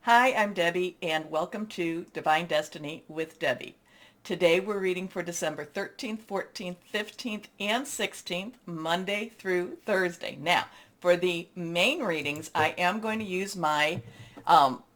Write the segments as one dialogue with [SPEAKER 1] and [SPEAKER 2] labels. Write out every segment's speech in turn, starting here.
[SPEAKER 1] Hi, I'm Debbie, and welcome to Divine Destiny with Debbie. Today we're reading for December 13th, 14th, 15th, and 16th, Monday through Thursday. Now, for the main readings, I am going to use my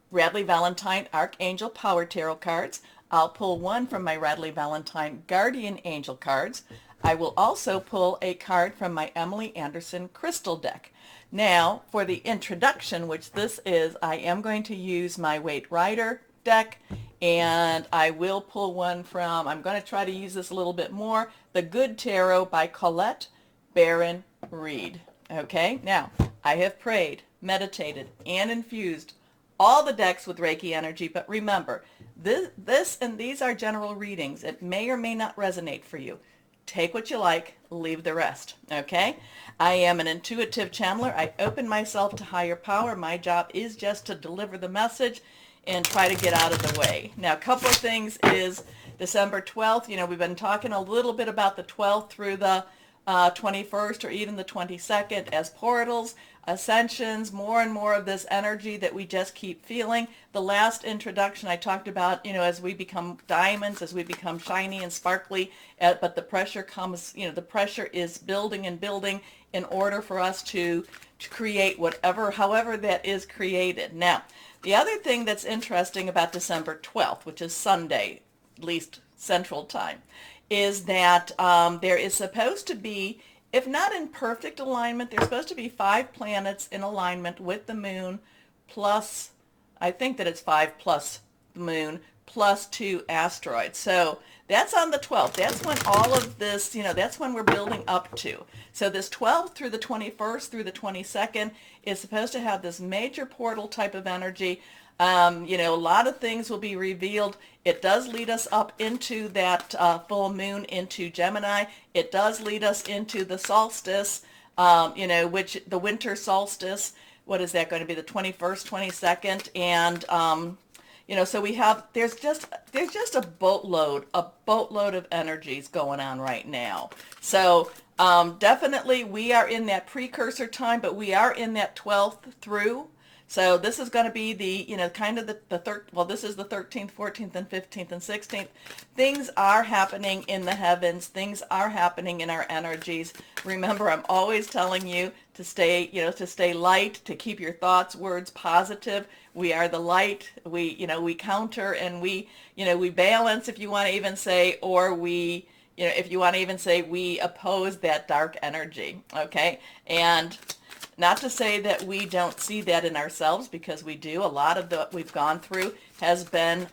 [SPEAKER 1] Radley Valentine Archangel Power Tarot cards. I'll pull one from my Radley Valentine Guardian Angel cards. I will also pull a card from my Emily Anderson Crystal deck. Now, for the introduction, which this is, I am going to use my Wade Rider deck, and I will pull one from, I'm going to try to use this a little bit more, The Good Tarot by Colette Baron Reed. Okay, now, I have prayed, meditated, and infused all the decks with Reiki energy, but remember, this and these are general readings. It may or may not resonate for you. Take what you like, leave the rest, okay? I am an intuitive channeler. I open myself to higher power. My job is just to deliver the message and try to get out of the way. Now, a couple of things is December 12th. You know, we've been talking a little bit about the 12th through the 21st or even the 22nd as portals, ascensions, more and more of this energy that we just keep feeling. The last introduction I talked about, you know, as we become diamonds, as we become shiny and sparkly, but the pressure comes, you know, the pressure is building and building in order for us to create whatever, however that is created. Now, the other thing that's interesting about December 12th, which is Sunday, at least Central Time, is that there is supposed to be, if not in perfect alignment, there's supposed to be 5 planets in alignment with the moon plus, I think that it's 5 plus the moon plus 2 asteroids. So that's on the 12th. That's when all of this, you know, that's when we're building up to. So this 12th through the 21st through the 22nd is supposed to have this major portal type of energy. You know, a lot of things will be revealed. It does lead us up into that full moon into Gemini. It does lead us into the solstice, you know, which the winter solstice, what is that going to be, the 21st, 22nd, and you know, so we have, there's just a boatload of energies going on right now. So definitely we are in that precursor time, but we are in that 12th through. So this is going to be the, you know, kind of well, this is the 13th, 14th, and 15th, and 16th. Things are happening in the heavens. Things are happening in our energies. Remember, I'm always telling you to stay, you know, to stay light, to keep your thoughts, words positive. We are the light. We, you know, we counter and we, you know, we balance, if you want to even say, or we, you know, if you want to even say, we oppose that dark energy. Okay. And not to say that we don't see that in ourselves, because we do. A lot of what we've gone through has been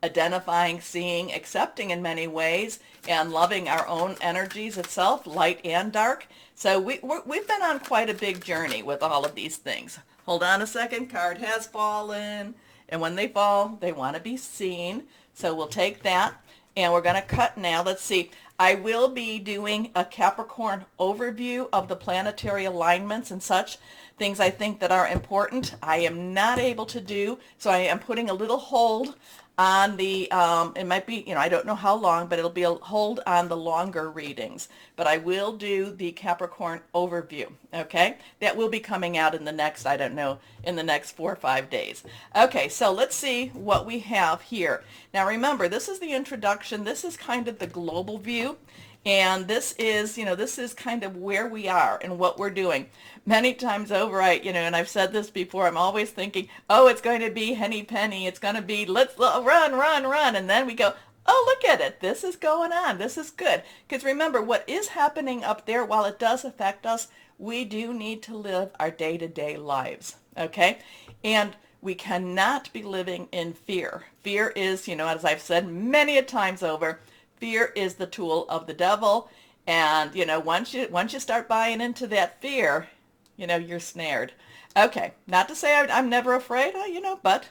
[SPEAKER 1] identifying, seeing, accepting in many ways, and loving our own energies itself, light and dark. So we've been on quite a big journey with all of these things. Hold on a second. Card has fallen. And when they fall, they want to be seen. So we'll take that. And we're going to cut now. Let's see. I will be doing a Capricorn overview of the planetary alignments and such things I think that are important. I am not able to do, so I am putting a little hold on the, it might be, you know, I don't know how long, but it'll be a hold on the longer readings. But I will do the Capricorn overview, okay? That will be coming out in the next, I don't know, in the next 4 or 5 days. Okay, so let's see what we have here. Now remember, this is the introduction. This is kind of the global view. And this is, you know, this is kind of where we are and what we're doing. Many times over, you know, and I've said this before, I'm always thinking, oh, it's going to be henny penny. It's going to be, let's run, run, run. And then we go, oh, look at it. This is going on. This is good. Because remember, what is happening up there, while it does affect us, we do need to live our day-to-day lives. Okay? And we cannot be living in fear. Fear is, you know, as I've said many a times over, fear is the tool of the devil. And, you know, once you start buying into that fear, you know, you're snared. Okay, not to say I'm never afraid, you know, but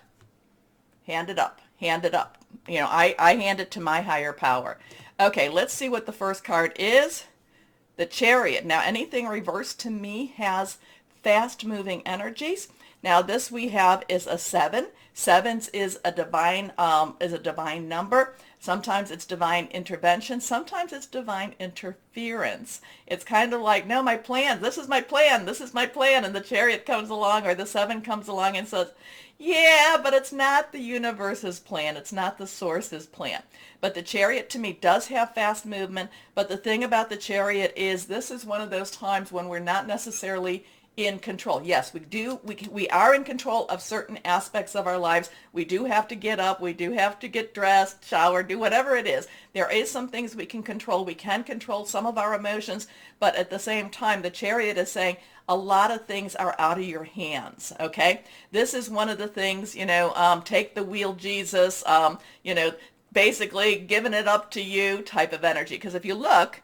[SPEAKER 1] hand it up. Hand it up. You know, I hand it to my higher power. Okay, let's see what the first card is. The Chariot. Now, anything reversed to me has fast-moving energies. Now this we have is a 7. Sevens is a divine number. Sometimes it's divine intervention. Sometimes it's divine interference. It's kind of like, no, my plan, this is my plan, this is my plan. And the Chariot comes along, or the 7 comes along and says, yeah, but it's not the universe's plan. It's not the source's plan. But the Chariot to me does have fast movement. But the thing about the Chariot is this is one of those times when we're not necessarily in control. Yes, we are in control of certain aspects of our lives. We do have to get up, we do have to get dressed, shower, do whatever it is. There is some things we can control. We can control some of our emotions, but at the same time, the Chariot is saying a lot of things are out of your hands, okay? This is one of the things, take the wheel, Jesus, basically giving it up to you type of energy. Because if you look,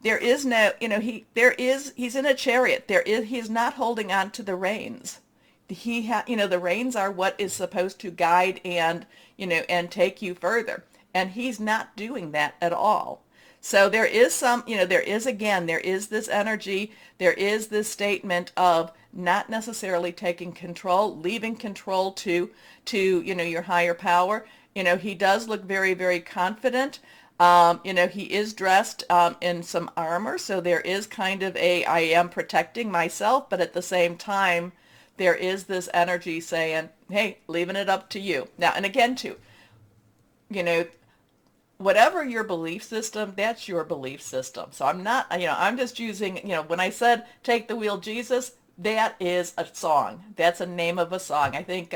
[SPEAKER 1] there is no, he's in a chariot. He's not holding on to the reins. The reins are what is supposed to guide and take you further. And he's not doing that at all. So there is there is this energy, there is this statement of not necessarily taking control, leaving control to your higher power. He does look very, very confident. He is dressed in some armor, so there is kind of I am protecting myself, but at the same time, there is this energy saying, hey, leaving it up to you. Now, and again, too, whatever your belief system, that's your belief system. So I'm not, I'm just using, when I said take the wheel, Jesus, that is a song. That's a name of a song. I think,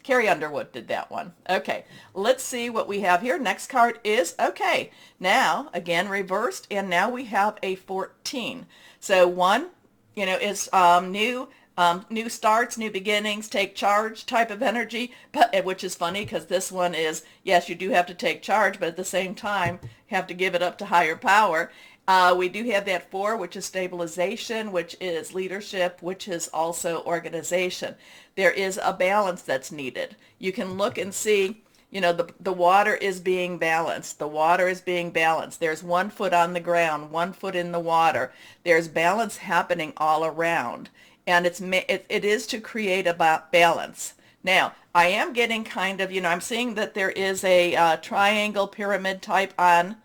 [SPEAKER 1] Carrie Underwood did that one. Okay, let's see what we have here. Next card is, okay, now, again, reversed, and now we have a 14. So 1, is new starts, new beginnings, take charge type of energy, but which is funny because this one is, yes, you do have to take charge, but at the same time, you have to give it up to higher power. We do have that 4, which is stabilization, which is leadership, which is also organization. There is a balance that's needed. You can look and see, the water is being balanced. The water is being balanced. There's 1 foot on the ground, 1 foot in the water. There's balance happening all around. And it is to create a balance. Now, I am getting kind of, I'm seeing that there is a triangle pyramid type on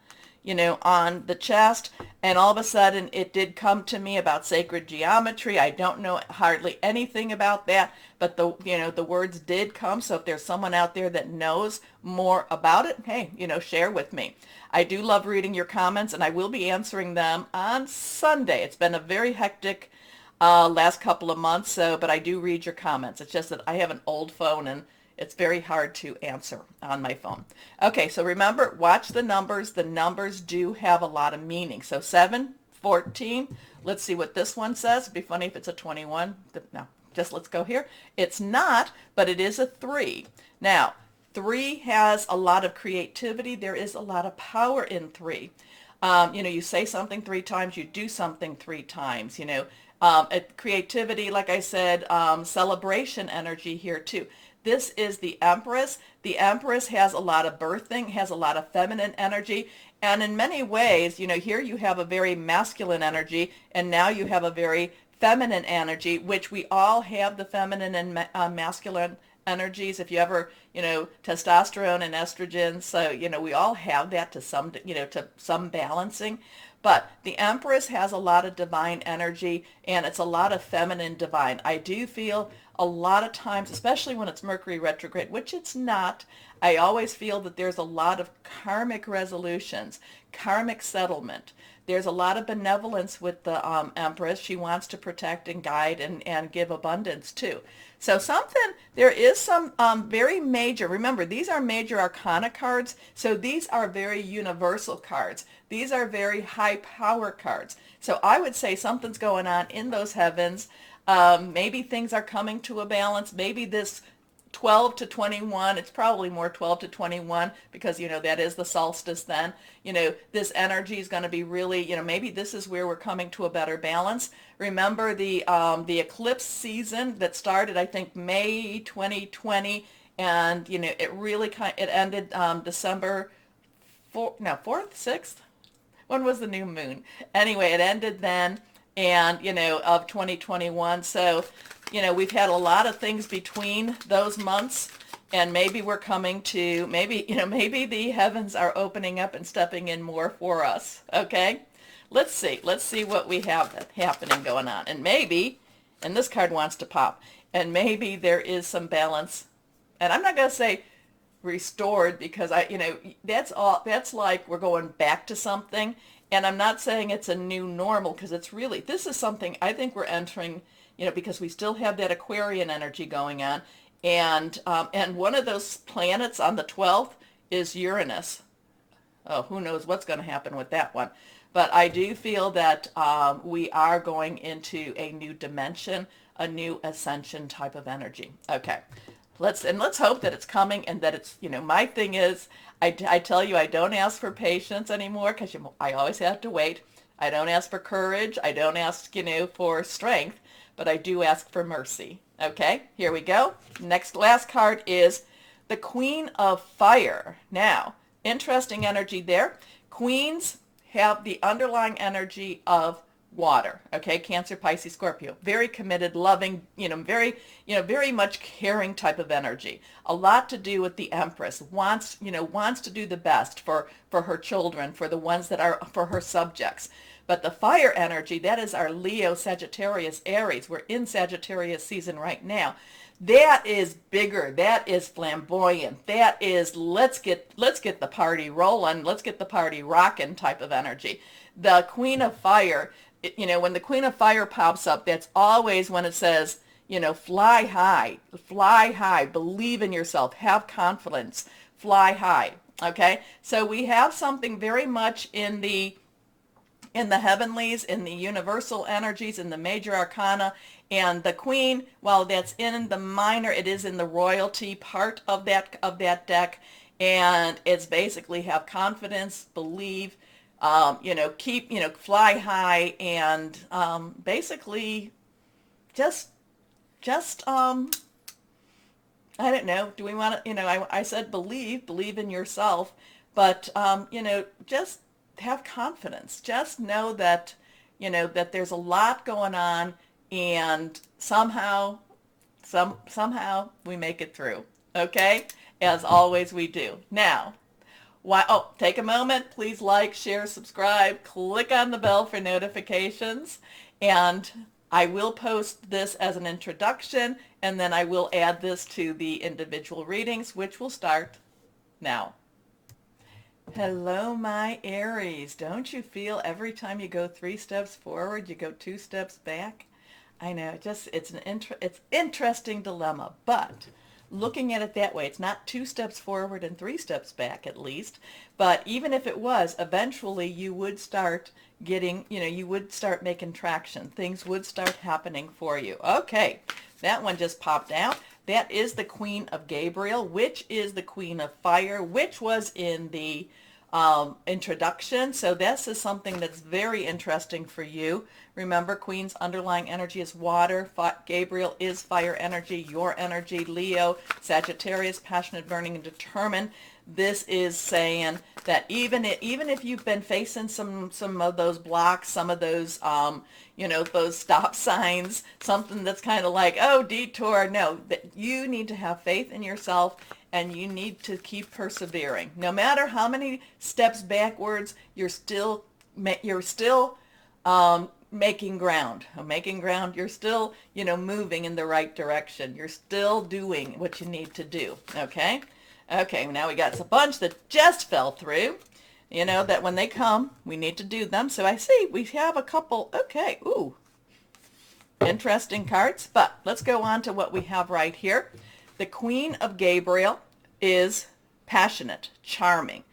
[SPEAKER 1] the chest, and all of a sudden it did come to me about sacred geometry. I don't know hardly anything about that, but the words did come. So if there's someone out there that knows more about it, hey, share with me. I do love reading your comments, and I will be answering them on Sunday. It's been a very hectic last couple of months, but I do read your comments. It's just that I have an old phone and it's very hard to answer on my phone. Okay, so remember, watch the numbers. The numbers do have a lot of meaning. So 7, 14. Let's see what this one says. It'd be funny if it's a 21. No, just let's go here. It's not, but it is a 3. Now, 3 has a lot of creativity. There is a lot of power in 3. You say something 3 times, you do something 3 times, creativity, like I said, celebration energy here too. This is the Empress. The Empress has a lot of birthing, has a lot of feminine energy, and in many ways, here you have a very masculine energy, and now you have a very feminine energy, which we all have the feminine and masculine energies. If you ever, testosterone and estrogen, so, we all have that to some balancing. But the Empress has a lot of divine energy, and it's a lot of feminine divine. I do feel a lot of times, especially when it's Mercury retrograde, which it's not, I always feel that there's a lot of karmic resolutions, karmic settlement. There's a lot of benevolence with the Empress. She wants to protect and guide and give abundance too. So there is some very major, remember, these are major arcana cards, so these are very universal cards. These are very high power cards. So I would say something's going on in those heavens. Maybe things are coming to a balance. Maybe this 12 to 21, it's probably more 12 to 21 because, that is the solstice then. This energy is going to be really, maybe this is where we're coming to a better balance. Remember the eclipse season that started, I think, May 2020, and, it ended December 4th, 6th? When was the new moon? Anyway, it ended then, and, of 2021. So we've had a lot of things between those months, and maybe we're coming to, maybe the heavens are opening up and stepping in more for us, okay? Let's see what we have happening going on. And maybe, and this card wants to pop, and maybe there is some balance. And I'm not going to say restored, because that's like we're going back to something. And I'm not saying it's a new normal, because this is something I think we're entering, because we still have that Aquarian energy going on. And one of those planets on the 12th is Uranus. Oh, who knows what's going to happen with that one. But I do feel that we are going into a new dimension, a new ascension type of energy. Okay. Let's hope that it's coming, and that it's, my thing is, I tell you, I don't ask for patience anymore, because I always have to wait. I don't ask for courage. I don't ask, for strength, but I do ask for mercy. Okay, here we go. Last card is the Queen of Fire. Now, interesting energy there. Queens have the underlying energy of water. Okay, Cancer, Pisces, Scorpio. Very committed, loving, very much caring type of energy. A lot to do with the Empress. Wants to do the best for her children, for the ones that are for her subjects. But the fire energy, that is our Leo, Sagittarius, Aries. We're in Sagittarius season right now. That is bigger. That is flamboyant. That is let's get the party rolling. Let's get the party rocking type of energy. The Queen of Fire, when the Queen of Fire pops up, that's always when it says, fly high, believe in yourself, have confidence, fly high. Okay, so we have something very much in the heavenlies, in the universal energies, in the major arcana. And the Queen, while that's in the minor, it is in the royalty part of that deck. And it's basically have confidence, believe, keep, fly high, and basically just I don't know, do we want to, I said believe in yourself, but, just have confidence. Just know that, that there's a lot going on, and somehow we make it through. Okay? As always we do. Now, take a moment. Please like, share, subscribe, click on the bell for notifications, and I will post this as an introduction, and then I will add this to the individual readings, which will start now. Hello, my Aries. Don't you feel every time you go 3 steps forward, you go 2 steps back? I know, it's interesting dilemma, but looking at it that way, it's not 2 steps forward and 3 steps back, at least. But even if it was, eventually you would start getting, you would start making traction. Things would start happening for you. Okay, that one just popped out. That is the Queen of Gabriel, which is the Queen of Fire, which was in the introduction. So this is something that's very interesting for you. Remember, Queen's underlying energy is water. Gabriel is fire energy, your energy. Leo, Sagittarius, passionate, burning, and determined. This is saying that even if you've been facing some of those blocks, some of those those stop signs, something that's kind of like, oh, detour, no, that you need to have faith in yourself, and you need to keep persevering. No matter how many steps backwards, you're still making ground. You're still, moving in the right direction. You're still doing what you need to do. Okay? Okay, now we got a bunch that just fell through. That when they come, we need to do them. So I see we have a couple. Okay, ooh. Interesting cards, but let's go on to what we have right here. The Queen of Gabriel is passionate, charming,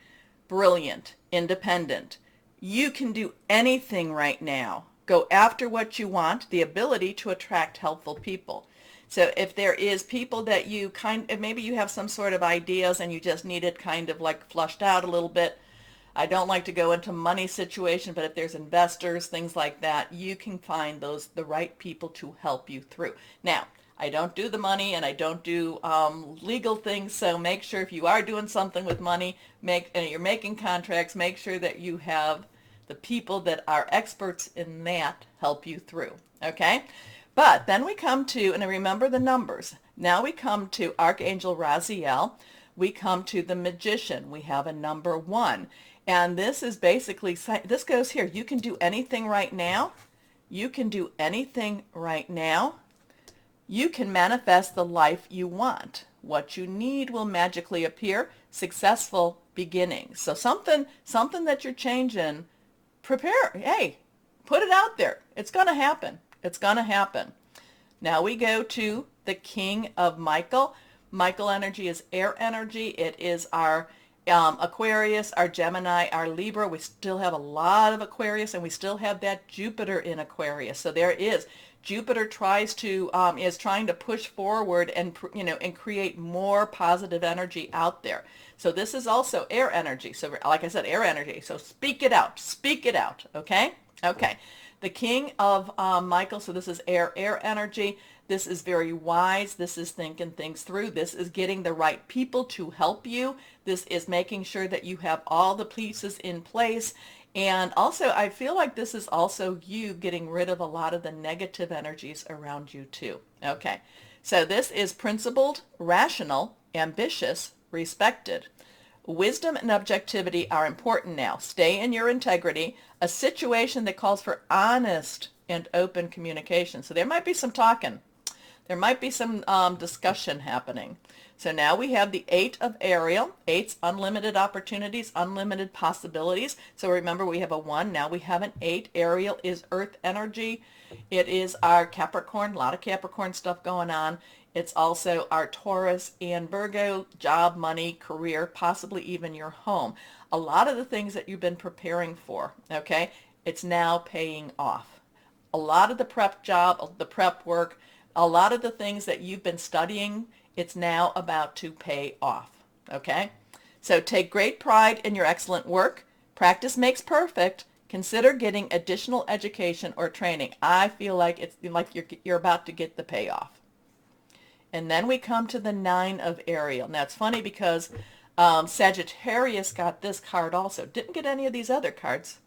[SPEAKER 1] brilliant, independent. You can do anything right now. Go after what you want, the ability to attract helpful people. So if there is people that you maybe you have some sort of ideas and you just need it kind of like flushed out a little bit. I don't like to go into money situation, but if there's investors, things like that, you can find the right people to help you through. Now, I don't do the money, and I don't do legal things, so make sure if you are doing something with money, and you're making contracts, make sure that you have the people that are experts in that help you through, okay? But then we come to, and I remember the numbers, now we come to Archangel Raziel. We come to the Magician. We have a number 1. And this is basically, this goes here. You can do anything right now. You can do anything right now. You can manifest the life you want. What you need will magically appear. Successful beginnings. So something that you're changing, prepare. Hey, put it out there. It's going to happen. It's going to happen. Now we go to the King of Michael. Michael energy is air energy. It is our Aquarius, our Gemini, our Libra. We still have a lot of Aquarius, and we still have that Jupiter in Aquarius. So there is Jupiter is trying to push forward and and create more positive energy out there. So this is also air energy. So like I said, air energy. So speak it out. Speak it out. Okay. Okay. The King of Michael. So this is air energy. This is very wise. This is thinking things through. This is getting the right people to help you. This is making sure that you have all the pieces in place. And also, I feel like this is also you getting rid of a lot of the negative energies around you too. Okay, so this is principled, rational, ambitious, respected. Wisdom and objectivity are important now. Stay in your integrity. A situation that calls for honest and open communication. So there might be some talking. There might be some discussion happening. So now we have the 8 of Ariel. 8's unlimited opportunities, unlimited possibilities. So remember, we have a 1. Now we have an 8. Ariel is earth energy. It is our Capricorn, a lot of Capricorn stuff going on. It's also our Taurus and Virgo, job, money, career, possibly even your home. A lot of the things that you've been preparing for, okay, it's now paying off. A lot of the prep job, the prep work, a lot of the things that you've been studying, it's now about to pay off, okay? So take great pride in your excellent work. Practice makes perfect. Consider getting additional education or training. I feel like it's like you're about to get the payoff. And then we come to the 9 of Ariel. Now it's funny because Sagittarius got this card also. Didn't get any of these other cards.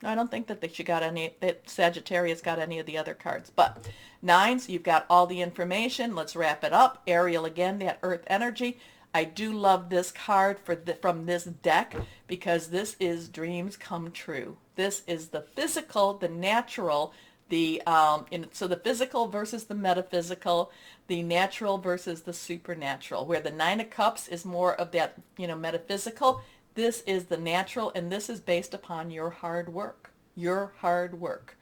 [SPEAKER 1] No, I don't think that that Sagittarius got any of the other cards. But 9s, you've got all the information. Let's wrap it up. Ariel again, that earth energy. I do love this card from this deck because this is dreams come true. This is the physical, the natural, so the physical versus the metaphysical, the natural versus the supernatural, where the 9 of Cups is more of that, metaphysical. This is the natural, and this is based upon your hard work. Your hard work.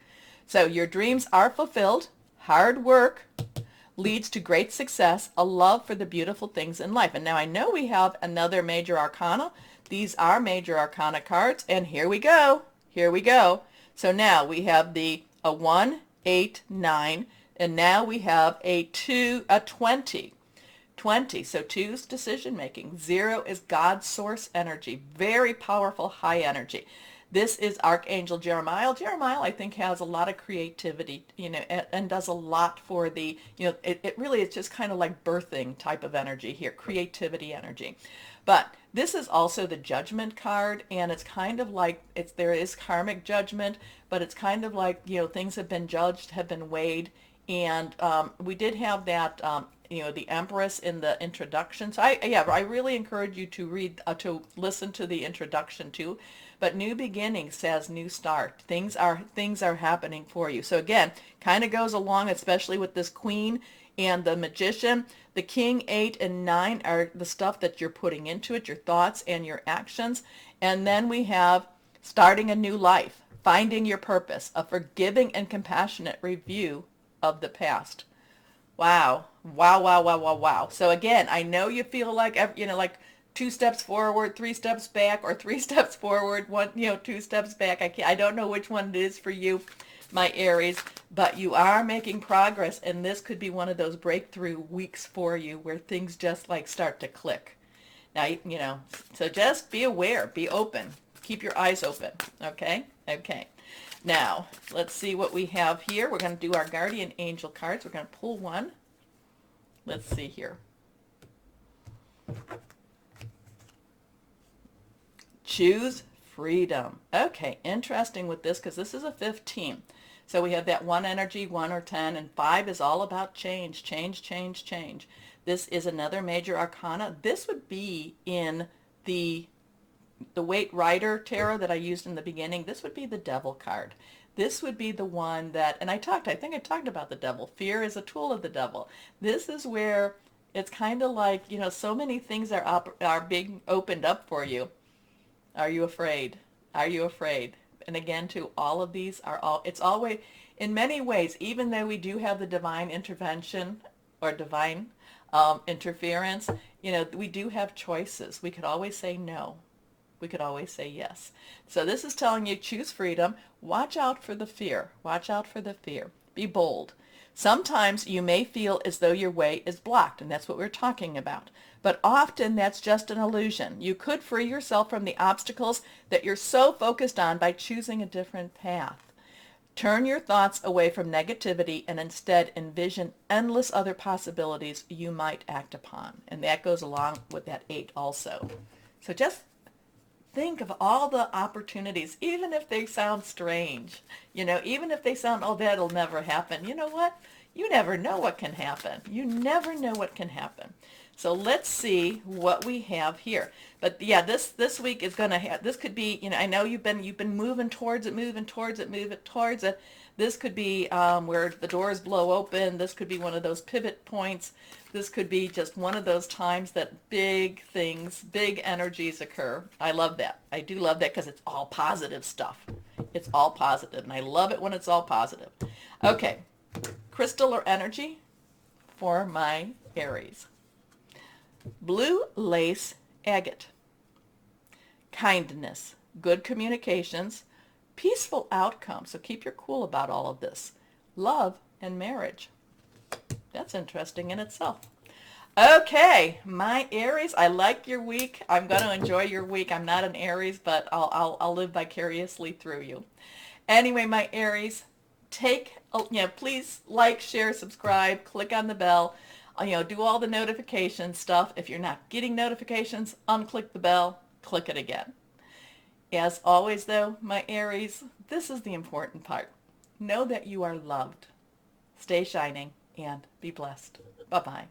[SPEAKER 1] So your dreams are fulfilled. Hard work leads to great success, a love for the beautiful things in life. And now I know we have another major arcana. These are major arcana cards, and here we go. Here we go. So now we have a 1, 8, 9, and now we have a 20. 20. So 2 is decision making. 0 is God's source energy. Very powerful, high energy. This is Archangel Jeremiah. Jeremiah, I think, has a lot of creativity, and does a lot for the, it really is just kind of like birthing type of energy here, creativity energy. But this is also the Judgment card, and it's kind of like, there is karmic judgment, but it's kind of like, things have been judged, have been weighed, and we did have that, the Empress in the introduction. So I really encourage you to read, to listen to the introduction too. But new beginning says new start. Things are happening for you. So again, kind of goes along, especially with this Queen and the Magician. The King, 8 and 9 are the stuff that you're putting into it, your thoughts and your actions. And then we have starting a new life, finding your purpose, a forgiving and compassionate review of the past. Wow. Wow, wow, wow, wow, wow. So again, I know you feel like, like 2 steps forward, 3 steps back, or 3 steps forward, 2 steps back. I don't know which one it is for you, my Aries, but you are making progress, and this could be one of those breakthrough weeks for you where things just like start to click. Now, so just be aware, be open, keep your eyes open, okay? Okay. Now, let's see what we have here. We're going to do our guardian angel cards. We're going to pull one. Let's see here. Choose freedom. Okay, interesting with this because this is a 15. So we have that 1 energy, 1 or 10, and 5 is all about change, change, change, change. This is another major arcana. This would be in the Waite Rider tarot that I used in the beginning. This would be the Devil card. This would be the one that, and I think I talked about the devil. Fear is a tool of the devil. This is where it's kind of like, so many things are being opened up for you. Are you afraid? Are you afraid? And again, too, all of these it's always, in many ways, even though we do have the divine intervention or divine interference, we do have choices. We could always say no. We could always say yes. So this is telling you, choose freedom. Watch out for the fear. Watch out for the fear. Be bold. Sometimes you may feel as though your way is blocked, and that's what we're talking about. But often that's just an illusion. You could free yourself from the obstacles that you're so focused on by choosing a different path. Turn your thoughts away from negativity and instead envision endless other possibilities you might act upon. And that goes along with that 8 also. So just think of all the opportunities, even if they sound strange, even if they sound, oh, that'll never happen. You know what? You never know what can happen. You never know what can happen. So let's see what we have here. But yeah, this week is going to have, this could be, I know you've been moving towards it. This could be where the doors blow open. This could be one of those pivot points. This could be just one of those times that big things, big energies occur. I love that. I do love that because it's all positive stuff. It's all positive, and I love it when it's all positive. Okay, crystal or energy for my Aries. Blue lace agate. Kindness, good communications, peaceful outcome. So keep your cool about all of this. Love and marriage. That's interesting in itself. Okay, my Aries, I like your week. I'm going to enjoy your week. I'm not an Aries, but I'll live vicariously through you. Anyway, my Aries, please like, share, subscribe, click on the bell. Do all the notification stuff. If you're not getting notifications, unclick the bell, click it again. As always, though, my Aries, this is the important part. Know that you are loved. Stay shining and be blessed. Bye-bye.